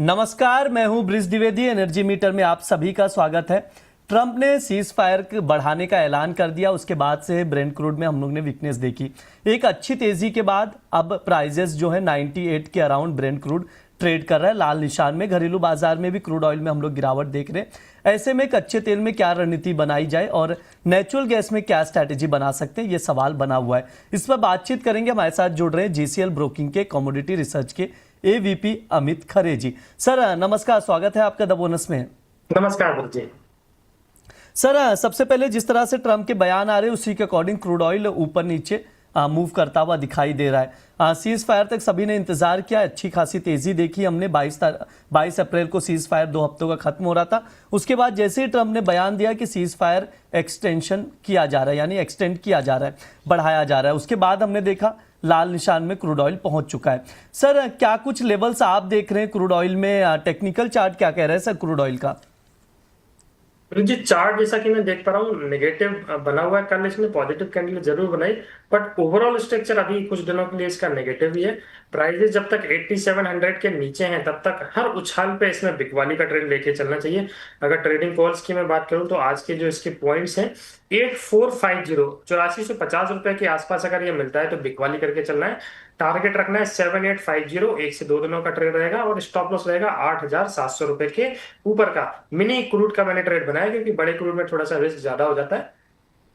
नमस्कार, मैं हूं ब्रिज द्विवेदी। एनर्जी मीटर में आप सभी का स्वागत है। ट्रंप ने सीज फायर बढ़ाने का ऐलान कर दिया, उसके बाद से ब्रेंट क्रूड में हम लोग ने वीकनेस देखी। एक अच्छी तेजी के बाद अब प्राइजेस जो है 98 के अराउंड ब्रेंट क्रूड ट्रेड कर रहा है, लाल निशान में। घरेलू बाजार में भी क्रूड ऑयल में हम लोग गिरावट देख रहे हैं। ऐसे में कच्चे तेल में क्या रणनीति बनाई जाए और नेचुरल गैस में क्या स्ट्रैटेजी बना सकते हैं, ये सवाल बना हुआ है। इस पर बातचीत करेंगे। हमारे साथ जुड़ रहे हैं जीसीएल ब्रोकिंग के कमोडिटी रिसर्च के एवीपी अमित खरे जी। सर नमस्कार, स्वागत है आपका द बोनस में। नमस्कार जी। सर सबसे पहले जिस तरह से ट्रंप के बयान आ रहे हैं उसी के अकॉर्डिंग क्रूड ऑयल ऊपर नीचे मूव करता हुआ दिखाई दे रहा है। सीज फायर तक सभी ने इंतजार किया, अच्छी खासी तेजी देखी हमने। 22 अप्रैल को सीज फायर 2 हफ्तों का खत्म हो रहा था। उसके बाद जैसे ही ट्रंप ने बयान दिया कि सीज फायर एक्सटेंशन किया जा रहा है, यानी एक्सटेंड किया जा रहा है, बढ़ाया जा रहा है, उसके बाद हमने देखा लाल निशान में क्रूड ऑयल पहुंच चुका है। सर क्या कुछ लेवल्स आप देख रहे हैं क्रूड ऑयल में? टेक्निकल चार्ट क्या कह रहा है सर क्रूड ऑयल का? जी, चार्ट जैसा कि मैं देख पा रहा हूँ नेगेटिव बना हुआ है। कल इसमें पॉजिटिव कैंडल जरूर बनाई, बट ओवरऑल स्ट्रक्चर अभी कुछ दिनों के लिए इसका नेगेटिव ही है। प्राइजेस जब तक 8700 के नीचे हैं तब तक हर उछाल पे इसमें बिकवाली का ट्रेंड लेके चलना चाहिए। अगर ट्रेडिंग कॉल्स की मैं बात करूं तो आज के जो इसके पॉइंट्स हैं 8450 8450 के आसपास अगर ये मिलता है तो बिकवाली करके चलना है। टारगेट रखना है 7850, 1 से 2 दिनों का ट्रेड रहेगा और स्टॉप लॉस रहेगा 8700 के ऊपर का। मिनी क्रूड का मैंने ट्रेड बनाया क्योंकि बड़े क्रूड में थोड़ा सा रिस्क ज्यादा हो जाता है,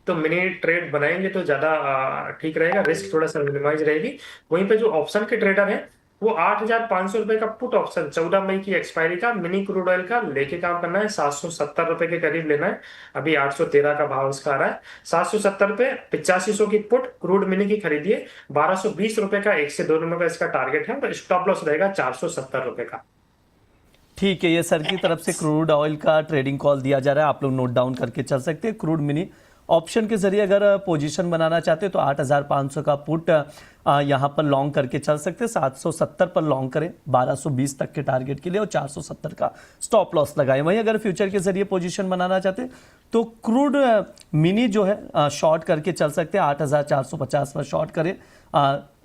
तो मिनी ट्रेड बनाएंगे तो ज्यादा ठीक रहेगा, रिस्क थोड़ा सा मिनिमाइज रहेगी। वहीं पे जो ऑप्शन के ट्रेडर हैं वो 8500 का पुट ऑप्शन 14 मई की एक्सपायरी का मिनी क्रूड ऑयल का लेके काम करना है। 770 के करीब लेना है। अभी 813 का भाव उसका आ रहा है। 770 पे 8500 की पुट क्रूड मिनी की खरीदिए। 1220 का 1 से 2 दिनों का इसका टारगेट है और स्टॉप लॉस रहेगा 470 का। ठीक है, ये सर की तरफ से क्रूड ऑयल का ट्रेडिंग कॉल दिया जा रहा है, आप लोग नोट डाउन करके चल सकते हैं। क्रूड मिनी ऑप्शन के जरिए अगर पोजीशन बनाना चाहते हैं तो 8500 का पुट यहाँ पर लॉन्ग करके चल सकते हैं। 770 पर लॉन्ग करें 1220 तक के टारगेट के लिए और 470 का स्टॉप लॉस लगाएं। वहीं अगर फ्यूचर के जरिए पोजीशन बनाना चाहते हैं तो क्रूड मिनी जो है शॉर्ट करके चल सकते हैं। 8450 पर शॉर्ट करें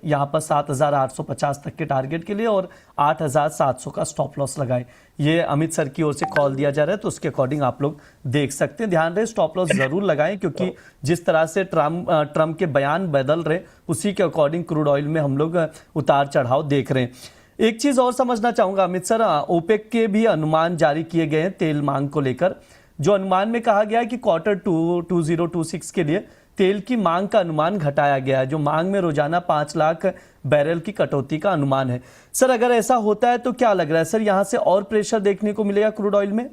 यहाँ पर 7850 तक के टारगेट के लिए और 8700 का स्टॉप लॉस लगाएं। ये अमित सर की ओर से कॉल दिया जा रहा है तो उसके अकॉर्डिंग आप लोग देख सकते हैं। ध्यान रहे स्टॉप लॉस जरूर लगाएं क्योंकि जिस तरह से ट्रम्प के बयान बदल रहे उसी के अकॉर्डिंग क्रूड ऑयल में हम लोग उतार चढ़ाव देख रहे हैं। एक चीज और समझना चाहूंगा अमित सर, ओपेक के भी अनुमान जारी किए गए हैं तेल मांग को लेकर। जो अनुमान में कहा गया है कि क्वार्टर 2026 के लिए तेल की मांग का अनुमान घटाया गया है। जो मांग में रोजाना 5 लाख बैरल की कटौती का अनुमान है। सर अगर ऐसा होता है तो क्या लग रहा है सर, यहां से और प्रेशर देखने को मिलेगा क्रूड ऑयल में?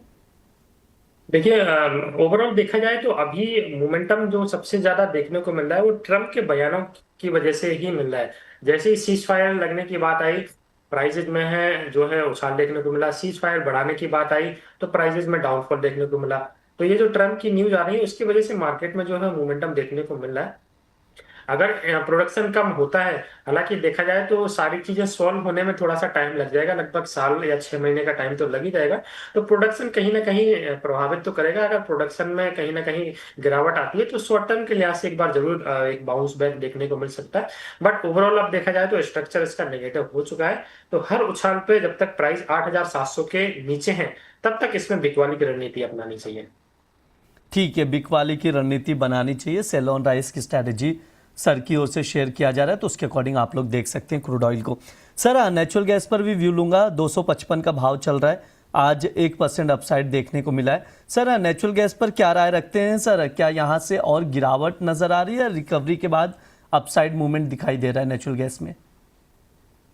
देखिए, ओवरऑल देखा जाए तो अभी मोमेंटम जो सबसे ज्यादा देखने को मिल रहा है वो ट्रम्प के बयानों की वजह से ही मिल रहा है। जैसे ही सीज फायर लगने की बात आई, प्राइजेज में है जो है उछाल देखने को मिला। सीज फायर बढ़ाने की बात आई तो प्राइजेज में डाउनफॉल देखने को मिला। तो ये जो ट्रम्प की न्यूज आ रही है उसकी वजह से मार्केट में जो है मोमेंटम देखने को मिल रहा है। अगर प्रोडक्शन कम होता है, हालांकि देखा जाए तो सारी चीजें सॉल्व होने में थोड़ा सा टाइम लग जाएगा, लगभग साल या 6 महीने का टाइम तो लग ही जाएगा। तो प्रोडक्शन कहीं ना कहीं प्रभावित तो करेगा। अगर प्रोडक्शन में कहीं ना कहीं गिरावट आती है तो शॉर्ट टर्म के लिहाज से एक बार जरूर एक बाउंस बैक देखने को मिल सकता है। बट ओवरऑल अब देखा जाए तो स्ट्रक्चर इसका नेगेटिव हो चुका है। तो हर उछाल पे जब तक प्राइस 8700 के नीचे है तब तक इसमें बिकवाली की रणनीति अपनानी चाहिए। ठीक है, बिकवाली की रणनीति बनानी चाहिए। सेल ऑन राइस की स्ट्रैटेजी सर की ओर से शेयर किया जा रहा है तो उसके अकॉर्डिंग आप लोग देख सकते हैं क्रूड ऑयल को। सर नेचुरल गैस पर भी व्यू लूंगा। 255 का भाव चल रहा है, आज 1% अपसाइड देखने को मिला है। सर नेचुरल गैस पर क्या राय रखते हैं सर? क्या यहाँ से और गिरावट नजर आ रही है? रिकवरी के बाद अपसाइड मूवमेंट दिखाई दे रहा है नेचुरल गैस में?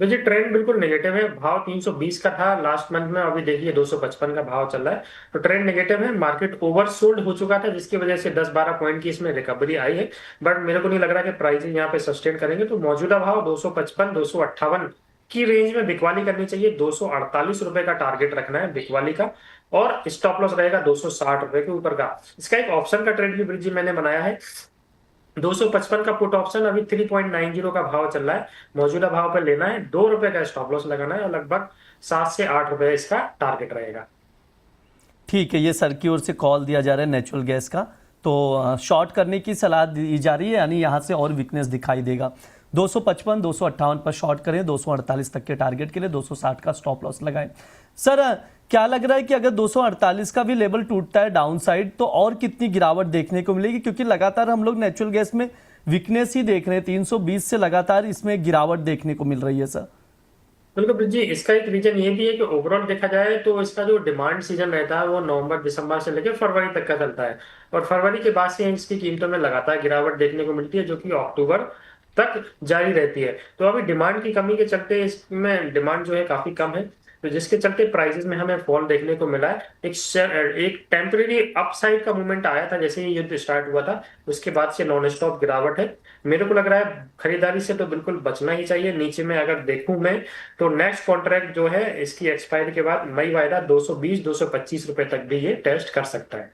तो जी, ट्रेंड बिल्कुल नेगेटिव है। भाव 320 का था लास्ट मंथ में, अभी देखिए 255 का भाव चल रहा है। तो ट्रेंड नेगेटिव है, मार्केट ओवरसोल्ड हो चुका था जिसकी वजह से 10-12 पॉइंट की इसमें रिकवरी आई है। बट मेरे को नहीं लग रहा कि प्राइसेस यहाँ पे सस्टेन करेंगे। तो मौजूदा भाव 255 258 की रेंज में बिकवाली करनी चाहिए। 248 का टारगेट रखना है बिकवाली का और स्टॉप लॉस रहेगा 260 के ऊपर का। इसका एक ऑप्शन का ट्रेड भी ब्रिज मैंने बनाया है। 255 का पुट ऑप्शन अभी 3.90 का भाव चल रहा है। मौजूदा भाव पर लेना है, ₹2 का स्टॉप लॉस लगाना है और लगभग 7 से 8 रुपए इसका टारगेट रहेगा। ठीक है, ये सर की ओर से कॉल दिया जा रहा है नेचुरल गैस का, तो शॉर्ट करने की सलाह दी जा रही है, यानी यहाँ से और वीकनेस दिखाई देगा। 255 258 पर शॉर्ट करें, 248 तक के टारगेट के लिए 260 का स्टॉप लॉस लगाएं। सर क्या लग रहा है कि अगर 248 का भी लेवल टूटता है डाउन साइड तो और कितनी गिरावट देखने को मिलेगी, क्योंकि लगातार हम लोग नेचुरल गैस में वीकनेस ही देख रहे हैं, 320 से लगातार इसमें गिरावट देखने को मिल रही है सर। बिल्कुल जी, इसका एक रीजन ये भी है कि ओवरऑल देखा जाए तो इसका जो डिमांड सीजन रहता है वो नवंबर दिसंबर से लेकर फरवरी तक का चलता है, और फरवरी के बाद से इसकी कीमतों में लगातार गिरावट देखने को मिलती है जो कि अक्टूबर तक जारी रहती है। तो अभी डिमांड की कमी के चलते इसमें डिमांड जो है काफी कम है, तो जिसके चलते प्राइसेस में हमें फॉल देखने को मिला है। एक टेम्परेरी अपसाइड का मूवमेंट आया था जैसे ही युद्ध स्टार्ट हुआ था, उसके बाद से नॉन स्टॉप गिरावट है। मेरे को लग रहा है खरीदारी से तो बिल्कुल बचना ही चाहिए। नीचे में अगर देखूं मैं तो नेक्स्ट कॉन्ट्रैक्ट जो है इसकी एक्सपायरी के बाद मई वायदा 220-225 रुपए तक भी ये टेस्ट कर सकता है।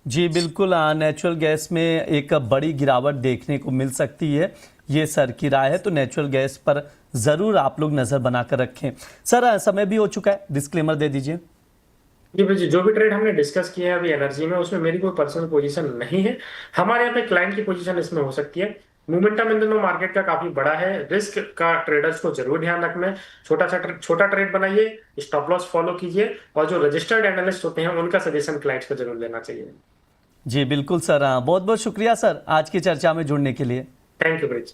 जी बिल्कुल, नेचुरल गैस में एक बड़ी गिरावट देखने को मिल सकती है, ये सर की राय है। तो नेचुरल गैस पर ज़रूर आप लोग नज़र बनाकर रखें। सर समय भी हो चुका है, डिस्क्लेमर दे दीजिए। जी भाई, जो भी ट्रेड हमने डिस्कस किया है अभी एनर्जी में उसमें मेरी कोई पर्सनल पोजीशन नहीं है। हमारे यहाँ पे क्लाइंट की पोजीशन इसमें हो सकती है। मोमेंटम इन दोनों मार्केट का काफी बड़ा है, रिस्क का ट्रेडर्स को जरूर ध्यान रखना है। छोटा ट्रेड बनाइए, स्टॉप लॉस फॉलो कीजिए, और जो रजिस्टर्ड एनालिस्ट होते हैं उनका सजेशन क्लाइंट्स को जरूर लेना चाहिए। जी बिल्कुल सर, बहुत बहुत शुक्रिया सर आज की चर्चा में जुड़ने के लिए। Thank you bridge.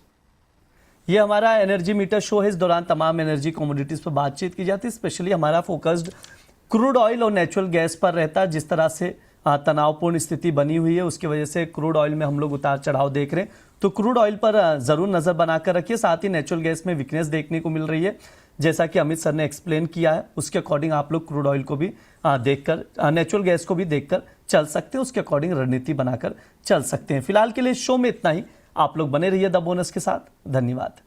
ये हमारा एनर्जी मीटर शो है। इस दौरान तमाम एनर्जी कमोडिटीज पर बातचीत की जाती है। स्पेशली हमारा फोकस्ड क्रूड ऑयल और नेचुरल गैस पर रहता है। जिस तरह से तनावपूर्ण स्थिति बनी हुई है उसकी वजह से क्रूड ऑयल में हम लोग उतार चढ़ाव देख रहे हैं, तो क्रूड ऑयल पर ज़रूर नज़र बनाकर रखिए। साथ ही नेचुरल गैस में वीकनेस देखने को मिल रही है, जैसा कि अमित सर ने एक्सप्लेन किया है। उसके अकॉर्डिंग आप लोग क्रूड ऑयल को भी देखकर, नेचुरल गैस को भी देखकर चल सकते हैं, उसके अकॉर्डिंग रणनीति बनाकर चल सकते हैं। फिलहाल के लिए शो में इतना ही। आप लोग बने रहिए द बोनस के साथ। धन्यवाद।